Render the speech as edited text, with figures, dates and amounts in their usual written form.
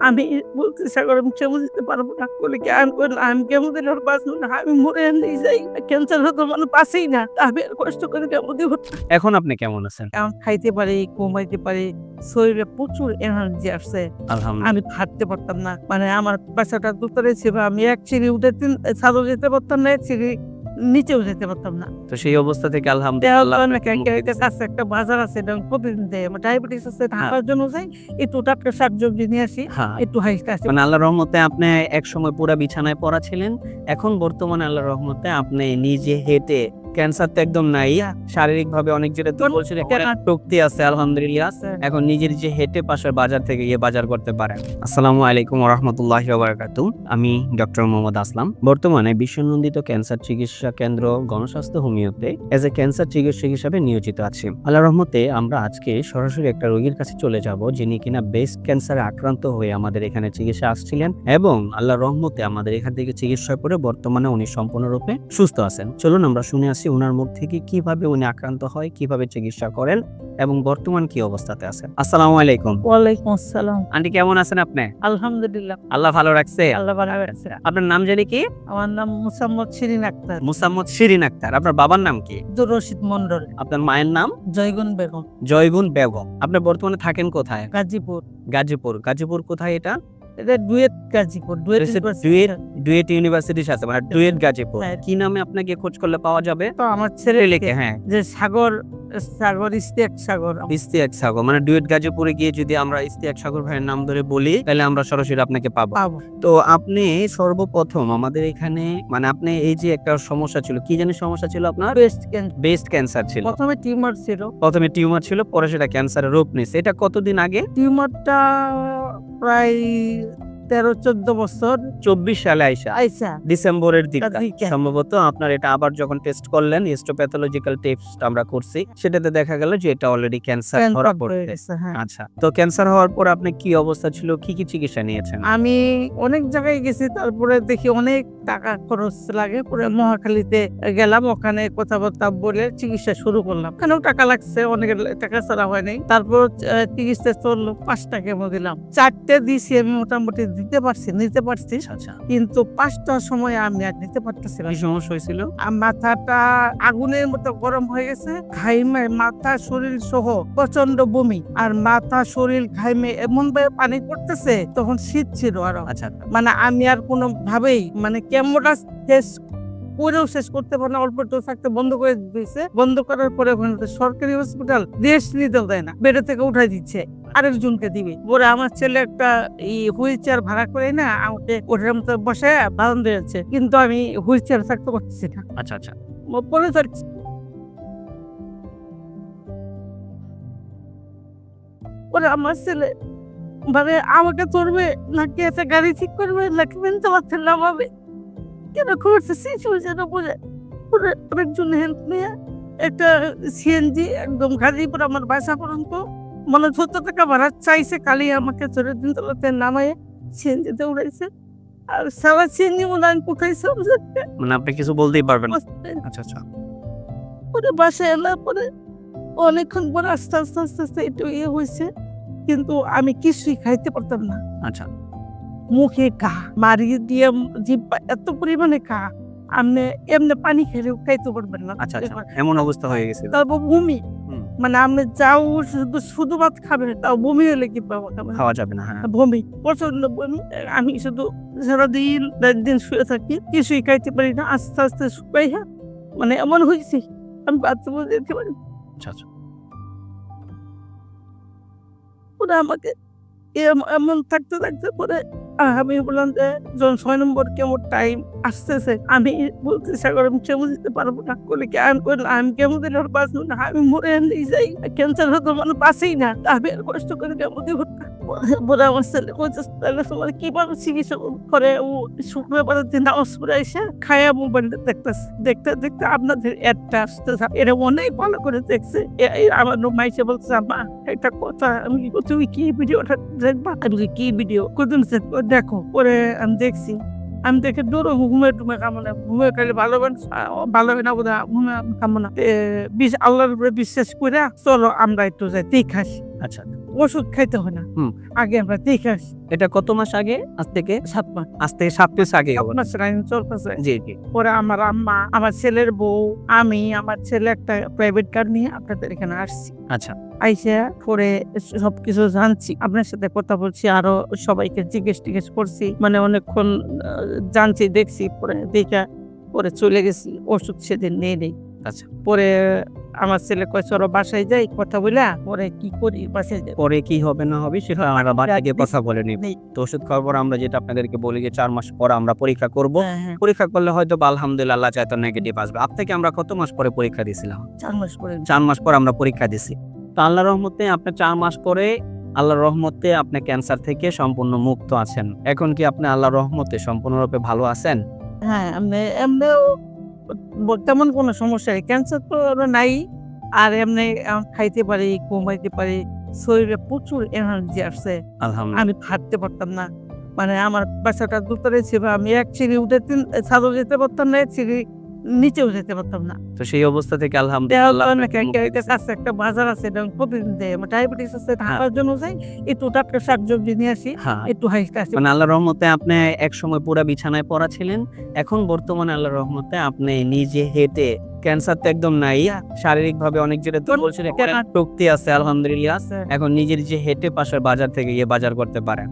আমি বলতে সাগর আমি কেমো দিতে পারবো না। বলে কি আমি কইলাম আমি কেমো দিলে ওর বাঁচবো না। আমি মরে এমনি যাই। ক্যান্সার হতো মানে বাঁচেই না। আমি আর কষ্ট করে কেমো দিব। এখন আপনি কেমন আছেন? এখন খাইতে পারি, ঘুমাইতে পারি। শরীরে প্রচুর এনার্জি আসছে। আলহামদুলিল্লাহ। আমি হাঁটতে পারতাম না। মানে আমার বাসাটা দোতলায় ছিল। আমি এক সিঁড়ি উঠে ছাদও যেতে পারতাম না, এক সিঁড়ি নিচেও যেতে পারতাম না। তো সেই অবস্থা থেকে দেওয়ার আলহামদুলিল্লাহ জন্য আপনাকে মুক্তি দিছে। কাছে একটা বাজার আছে এবং প্রতিদিন যাই। আমার ডায়াবেটিস আছে, ঢাকার জন্য যাই। একটু টাটকা শাকসবজি নিয়ে আসি, হ্যাঁ, একটু হাসতে আসি। মানে আল্লাহর রহমতে আপনি একসময় পুরা বিছানায় পড়া ছিলেন। এখন বর্তমানে আল্লাহর রহমতে আপনি নিজে হেঁটে ক্যান্সার তো একদম নাই। শারীরিকভাবে অনেক যেটা দুর্বল ছিলেন, এখন শক্তি আছে আলহামদুলিল্লাহ। এখন নিজের যে হেঁটে পাশের বাজার থেকে গিয়ে বাজার করতে পারেন। আসসালামু আলাইকুম ওয়া রাহমাতুল্লাহি ওয়া বারাকাতুহু। আমি ডক্টর মোহাম্মদ আসলাম। বর্তমানে বিশ্বনন্দিত ক্যান্সার চিকিৎসা কেন্দ্র গণস্বাস্থ্য হোমিওতে এজ এ ক্যান্সার চিকিৎসক হিসেবে নিয়োজিত আছি। আল্লাহর রহমতে আমরা আজকে সরাসরি একটা রোগীর কাছে চলে যাব, যিনি কিনা ব্রেস্ট ক্যান্সারে আক্রান্ত হয়ে আমাদের এখানে চিকিৎসা আসছিলেন এবং আল্লাহর রহমতে আমাদের এখান থেকে চিকিৎসা করে বর্তমানে উনি সম্পূর্ণরূপে সুস্থ আছেন। চলুন আমরা শুনে আসি ওনার মুখ থেকে কিভাবে উনি আক্রান্ত হয়, কিভাবে চিকিৎসা করেন এবং বর্তমান কি অবস্থাতে আছেন। আসসালামু আলাইকুম। ওয়ালাইকুম আসসালাম। আন্টি কেমন আছেন আপনি? আলহামদুলিল্লাহ। আল্লাহ ভালো রাখছে। আল্লাহ ভালো রাখছে। আপনার নাম জানি কি? আমার নাম মোসাম্মদ শিরিন আক্তার। মুসাম্মদ শিরিন আক্তার। আপনার বাবার নাম কি? আব্দুর রশিদ মন্ডল। আপনার মায়ের নাম? জয়গুন বেগম। জয়গুন বেগম। আপনি বর্তমানে থাকেন কোথায়? গাজীপুর। গাজীপুর। গাজীপুর কোথায় এটা? এটা ডুয়েট গাজীপুর। ডুয়েট ইউনিভার্সিটির সাথে, মানে ডুয়েট গাজীপুর। হ্যাঁ। কি নামে আপনাকে খোঁজ করলে পাওয়া যাবে? তো আমার ছেলে লিখে, হ্যাঁ, যে সাগর ইস্তিয়াক সাগর। ইস্তিয়াক সাগর, মানে ডুয়েট গাজীপুরে গিয়ে যদি আমরা ইস্তিয়াক সাগর ভাইয়ের নাম ধরে বলি তাহলে আমরা সরাসরি আপনাকে পাবো। তো আপনি সর্বপ্রথম আমাদের এখানে, মানে আপনি এই যে একটা সমস্যা ছিল, কি জানি সমস্যা ছিল আপনার? ব্রেস্ট ক্যান্সার ছিল। প্রথমে টিউমার ছিল। প্রথমে টিউমার ছিল, পরে সেটা ক্যান্সারের রূপ নিয়েছে। এটা কতদিন আগে? টিউমারটা প্রায় 13-14 বছর 24 সালে আইসা ডিসেম্বরের দিকে দিকে। সম্ভবত আপনার এটা আবার যখন টেস্ট করলেন, হিস্টোপ্যাথোলজিক্যাল টেস্ট আমরা করছি, সেটাতে দেখা গেল যে এটা অলরেডি ক্যান্সার ধরা পড়েছে। হ্যাঁ। আচ্ছা, তো ক্যান্সার হওয়ার পর আপনি কি অবস্থা ছিল, কি কি চিকিৎসা নিয়েছেন? আমি অনেক জায়গায় গেছি, তারপরে দেখি অনেক টাকা খরচ লাগে। পরে মহাখালীতে গেলাম, ওখানে কথাবার্তা বলে চিকিৎসা শুরু করলাম। ওখানেও টাকা লাগছে, অনেক টাকা ছাড়া হয় নাই। তারপর চিকিৎসা চললো, 5টা কেমো দিলাম। 4টে দিছি আমি, মোটামুটি নিতে পারছি। আচ্ছা, কিন্তু 5টার সময় আমি আর নিতে পারতেছি না। কি সমস্যা হয়েছিল? মাথাটা আগুনের মতো গরম হয়ে গেছে, ঘাইমে মাথা শরীর সহ প্রচন্ড বমি, আর মাথা শরীর ঘাইমে এমন ভাবে পানি পড়তেছে, তখন শীত ছিল আরো। আচ্ছা, মানে আমি আর কোনো ভাবেই মানে কেমোটা শেষ করতে পারে না। অল্প একটু থাকতে বন্ধ করে দিয়েছে। বন্ধ করার পরে সরকারি হসপিটাল রেস্ট নিতেও দেয় না, বেডে থেকে উঠাই দিচ্ছে, আরেকজনকে দিবে। পরে আমার ছেলে একটা হুইল চেয়ার ভাড়া করে না আমাকে ওটার মতো বসে বারণ দিয়েছে, কিন্তু আমি হুইল চেয়ার থাকতে পারছি না। আচ্ছা, আচ্ছা, পরে থাকছি। পরে আমার ছেলে মানে আমাকে ধরবে নাকি একটা গাড়ি ঠিক করবে নাকি মেনতে পারছেন না ভাবে কেন করছে সিচুয়েশন বুঝে। পরে আরেকজন হেল্প নিয়ে একটা সিএনজি একদম গাজীপুর আমার বাসা পর্যন্ত মানে 70 টাকা ভাড়া চাইছে, খালি আমাকে চড়ে দিন তলাতে নামায় সিএনজিতে উড়াইছে। আর সারা সিএনজি মনে আমি কোথাইছে মানে আপনি কিছু বলতেই পারবেন না। আচ্ছা, আচ্ছা, পরে বাসায় এলার পরে অনেকক্ষণ পরে আস্তে আস্তে একটু হয়েছে, কিন্তু আমি কিছুই খাইতে পারতাম না। আচ্ছা, মুখে ঘা মারিয়ে দিয়ে জিহ্বা এত পরিমাণে ঘা, আপনি এমনি পানি খেলেও খাইতে পারবেন না। আচ্ছা, আচ্ছা, এমন অবস্থা হয়ে গেছিল। তারপর বমি, মানে আপনি যাও শুধু ভাত খাবেন, তাও বমি হলে কি খাওয়া যাবে না। হ্যাঁ, বমি, প্রচন্ড বমি। আমি শুধু সারাদিন একদিন শুয়ে থাকি, কিছুই খাইতে পারি না। আস্তে আস্তে শুকাইয়া মানে এমন হয়েছে আমি বাথরুমে যেতে পারি। আচ্ছা, আচ্ছা, ওরা আমাকে এমন থাকতে পরে আমি বললাম যে যখন 6 নম্বর কেমো টাইম আসতেছে, আমি বলতে সাগর আমি কেমো দিতে পারবো না। বলে কি আমি কইলাম আমি কেমো দিলে ওর বাঁচবো না। আমি মরে এমনি যাই। ক্যান্সার হতো মানে বাঁচেই না। আমি আর কষ্ট করে কেমো দিব না। বলে আমার ছেলে বলছে তাহলে তোমার কিভাবে চিকিৎসা করে। ও শুক্রবারের দিন নামাজ পড়ে এসে খায়া মোবাইলটা দেখতে আপনাদের অ্যাডটা আসতেছে। এটা অনেক ভালো করে দেখছে। আমার মাইসে বলছে আম্মা একটা কথা, আমি তুমি কি ভিডিওটা দেখবা? আমি কি ভিডিও কোন দেখো। পরে আমি দেখছি, আমি দেখে দৌড়ো ঘুমে কামনা ঘুমে খাইলে ভালো হয় না বোধ ঘুমে কামনা আল্লাহর উপরে বিশ্বাস করে চলো আমরা একটু যাই দেখে আসি। আচ্ছা, ওষুধ খাইতে হয় না। হুম। আগে আমরা দেখে আসি। এটা কত মাস আগে? আজ থেকে 7 মাস। আজ থেকে 7 মাস আগে হবে। আপনার লাইন চলতেছে। জি, জি। পরে আমার আম্মা, আমার ছেলের বউ, আমি, আমার ছেলে একটা প্রাইভেট কার নিয়ে আপনাদের এখানে আসছি। আচ্ছা, আইসা পরে সবকিছু জানছি। আপনার সাথে কথা বলছি, আরো সবাইকে জিজ্ঞেস করছি। মানে অনেকক্ষণ জানছি, দেখছি, পরে দেখা পরে চলে গেছি। ওষুধ সেদিন নেই। আচ্ছা। পরে আমার ছেলে কয় চলো বাসায় যাই, কথা বইলা পরে কি করি বাসায় যাই। পরে কি হবে না হবে সেটা আমরা বাড়িতে গিয়ে কথা বলে নিব। নেই। তো ওষুধ খাওয়ার পর আমরা যেটা আপনাদেরকে বলি যে 4 মাস পর আমরা পরীক্ষা করব। হ্যাঁ, পরীক্ষা করলে হয়তো বা আলহামদুলিল্লাহ আল্লাহ চাইতো নেগেটিভ আসবে। আপ থেকে আমরা কত মাস পরে পরীক্ষা দিয়েছিলাম? 4 মাস পরে 4 মাস পর আমরা পরীক্ষা দিছি। তো আল্লাহর রহমতে আপনি 4 মাস পরে আল্লাহর রহমতে আপনি ক্যান্সার থেকে সম্পূর্ণ মুক্ত আছেন। এখন কি আপনি আল্লাহর রহমতে সম্পূর্ণরূপে ভালো আছেন? হ্যাঁ, এমনিও তেমন কোনো সমস্যা নেই। ক্যান্সার তো নাই। আর এমনি খাইতে পারি, ঘুমাইতে পারি। শরীরে প্রচুর এনার্জি আসছে। আলহামদুলিল্লাহ। আমি হাঁটতে পারতাম না। মানে আমার বাসাটা দোতলায় ছিল। আমি এক সিঁড়ি উঠে ছাদেও যেতে পারতাম না, এক সিঁড়ি নিচেও যেতে পারতাম না। তো সেই অবস্থা থেকে দেওয়া আলহামদুলিল্লাহ তো আপনাকে মুক্তি দিছে। কাছে একটা বাজার আছে, এটা আমি প্রতিদিন যাই। আমার ডায়াবেটিস আছে, ঢাকার জন্য যাই। একটু টাটকা শাকসবজি নিয়ে আসি, হ্যাঁ। একটু হাইস্টা আসি। মানে আল্লাহর রহমতে আপনি একসময় পুরা বিছানায় পড়া ছিলেন। এখন বর্তমানে আল্লাহর রহমতে আপনি নিজে হেঁটে ক্যান্সার তো একদম নাই। শারীরিকভাবে অনেক যেটা বলছিলেন শক্তি আছে আলহামদুলিল্লাহ। এখন নিজের যে হেঁটে পাশের বাজার থেকে গিয়ে বাজার করতে পারেন।